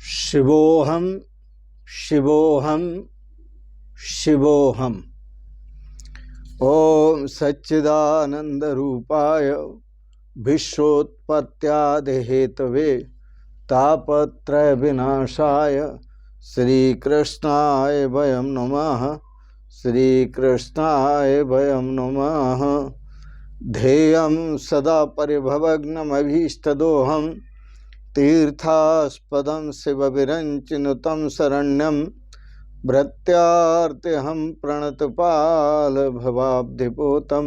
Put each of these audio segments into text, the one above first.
शिवोऽहं शिवोऽहं शिवोऽहम्। ओम सच्चिदानंदरूपाय विश्वोत्पत्त्यादिहेतवे तापत्रय विनाशाय श्रीकृष्णाय वयं नमः। श्रीकृष्णाय वयं नमः। ध्येयं सदा परिभवग्नमभीष्टदोहं तीर्थास्पदं शिवविरञ्चिनुतं शरण्यं भृत्यार्तिहं प्रणतपालभवाब्धिपोतं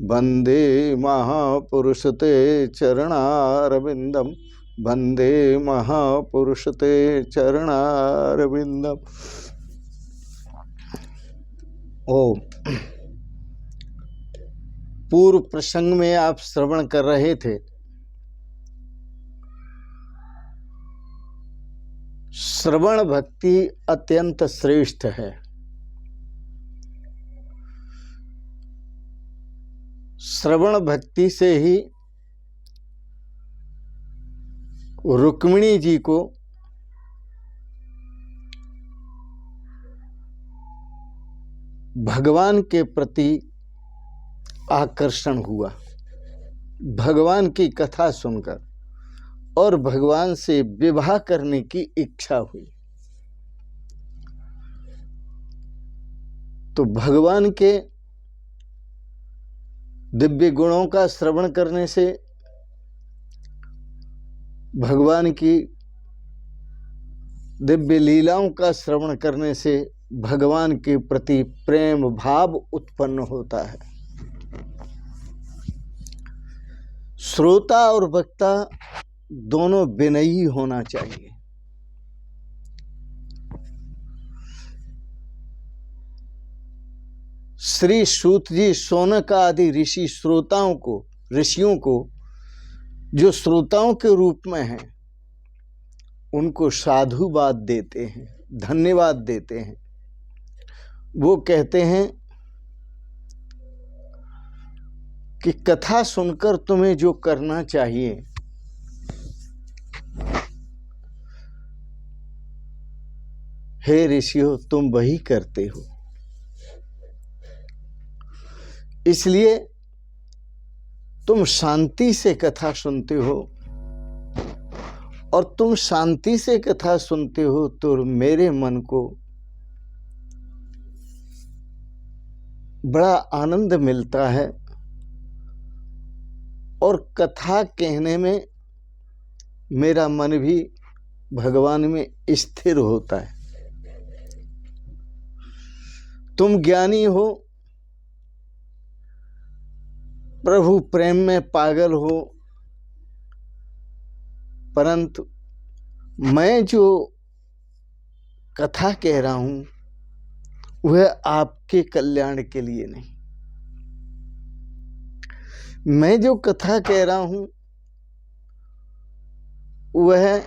वन्दे महापुरुष ते चरणारविन्दं। वन्दे महापुरुष ते चरणारविन्दम्। ओम। पूर्व प्रसंग में आप श्रवण कर रहे थे श्रवण भक्ति अत्यंत श्रेष्ठ है। श्रवण भक्ति से ही रुक्मिणी जी को भगवान के प्रति आकर्षण हुआ, भगवान की कथा सुनकर, और भगवान से विवाह करने की इच्छा हुई। तो भगवान के दिव्य गुणों का श्रवण करने से, भगवान की दिव्य लीलाओं का श्रवण करने से भगवान के प्रति प्रेम भाव उत्पन्न होता है। श्रोता और वक्ता दोनों विनयी होना चाहिए। श्री सूत जी शौनक आदि ऋषि ऋषियों को जो श्रोताओं के रूप में हैं, उनको साधुवाद देते हैं, धन्यवाद देते हैं। वो कहते हैं कि कथा सुनकर तुम्हें जो करना चाहिए, हे ऋषियों, तुम वही करते हो। इसलिए तुम शांति से कथा सुनते हो, और तुम शांति से कथा सुनते हो तो मेरे मन को बड़ा आनंद मिलता है, और कथा कहने में मेरा मन भी भगवान में स्थिर होता है। तुम ज्ञानी हो, प्रभु प्रेम में पागल हो, परंतु मैं जो कथा कह रहा हूं वह आपके कल्याण के लिए नहीं। मैं जो कथा कह रहा हूं वह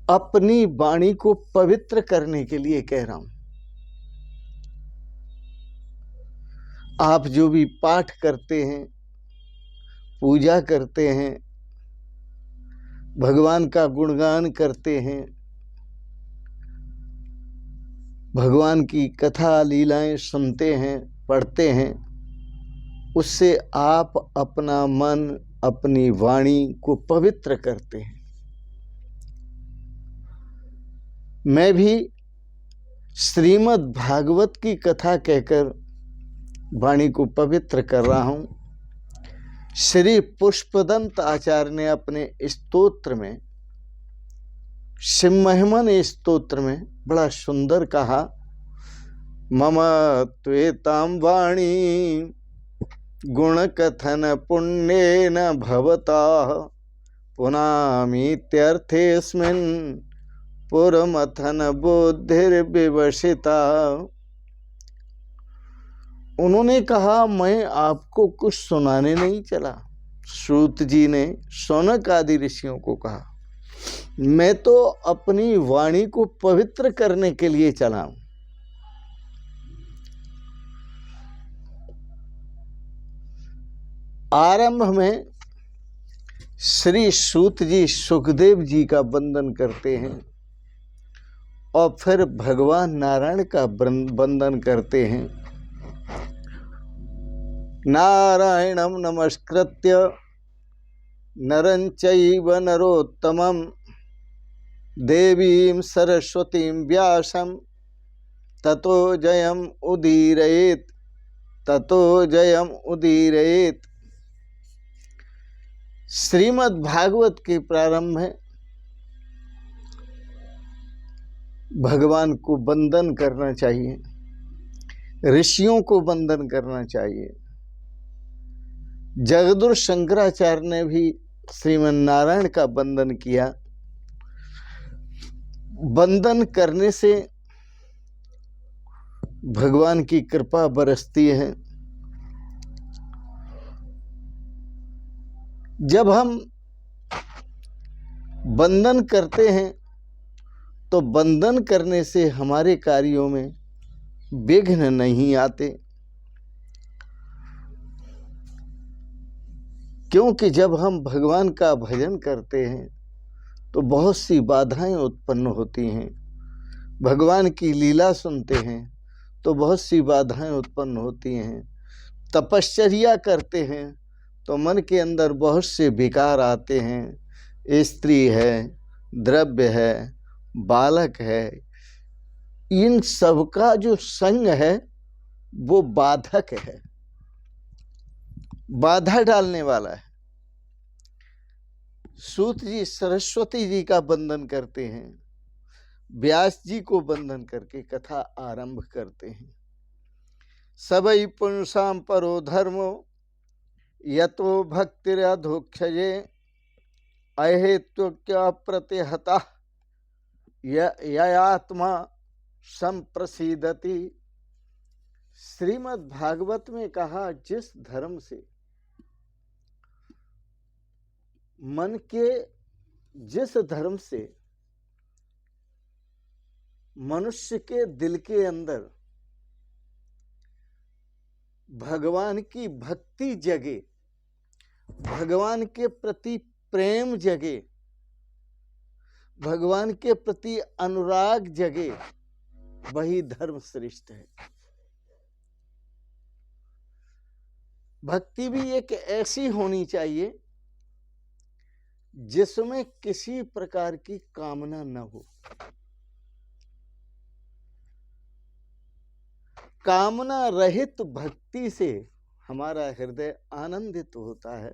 अपनी वाणी को पवित्र करने के लिए कह रहा हूं। आप जो भी पाठ करते हैं, पूजा करते हैं, भगवान का गुणगान करते हैं, भगवान की कथा लीलाएं सुनते हैं, पढ़ते हैं, उससे आप अपना मन, अपनी वाणी को पवित्र करते हैं। मैं भी श्रीमद् भागवत की कथा कहकर वाणी को पवित्र कर रहा हूं। श्री पुष्पदंत आचार्य ने अपने स्तोत्र में, सिंहमहिमन स्तोत्र में बड़ा सुंदर कहा, मम त्वेतां वाणी गुण कथन पुण्येन भवता पुनामीत्यर्थेऽस्मिन् पुरमथन बुद्धिर्विवशिता। उन्होंने कहा, मैं आपको कुछ सुनाने नहीं चला। सूत जी ने शौनक आदि ऋषियों को कहा, मैं तो अपनी वाणी को पवित्र करने के लिए चला हूं। आरंभ में श्री सूत जी सुखदेव जी का वंदन करते हैं और फिर भगवान नारायण का वंदन करते हैं। नारायणं नमस्कृत्य नरं चैव नरोत्तमं देवीं सरस्वतीं व्यासं ततो जयम् उदीरयेत्, ततो जयम् उदीरयेत्। श्रीमद् भागवत के प्रारंभ में भगवान को वंदन करना चाहिए, ऋषियों को वंदन करना चाहिए। जगद्गुरु शंकराचार्य ने भी श्रीमन नारायण का वंदन किया। वंदन करने से भगवान की कृपा बरसती है। जब हम वंदन करते हैं तो वंदन करने से हमारे कार्यों में विघ्न नहीं आते, क्योंकि जब हम भगवान का भजन करते हैं तो बहुत सी बाधाएं उत्पन्न होती हैं। भगवान की लीला सुनते हैं तो बहुत सी बाधाएं उत्पन्न होती हैं। तपश्चर्या करते हैं तो मन के अंदर बहुत से विकार आते हैं। स्त्री है, द्रव्य है, बालक है, इन सबका जो संग है वो बाधक है, बाधा डालने वाला है। सूत जी सरस्वती जी का वंदन करते हैं, व्यास जी को वंदन करके कथा आरंभ करते हैं। सबई पुंसाम परो धर्मो यतो भक्तिरधोक्षजे अहेतुक्य प्रतिहता ययात्मा संप्रसीदति। श्रीमद् भागवत में कहा, जिस धर्म से मन के, जिस धर्म से मनुष्य के दिल के अंदर भगवान की भक्ति जगे, भगवान के प्रति प्रेम जगे, भगवान के प्रति अनुराग जगे, वही धर्म श्रेष्ठ है। भक्ति भी एक ऐसी होनी चाहिए जिसमें किसी प्रकार की कामना न हो। कामना रहित भक्ति से हमारा हृदय आनंदित होता है।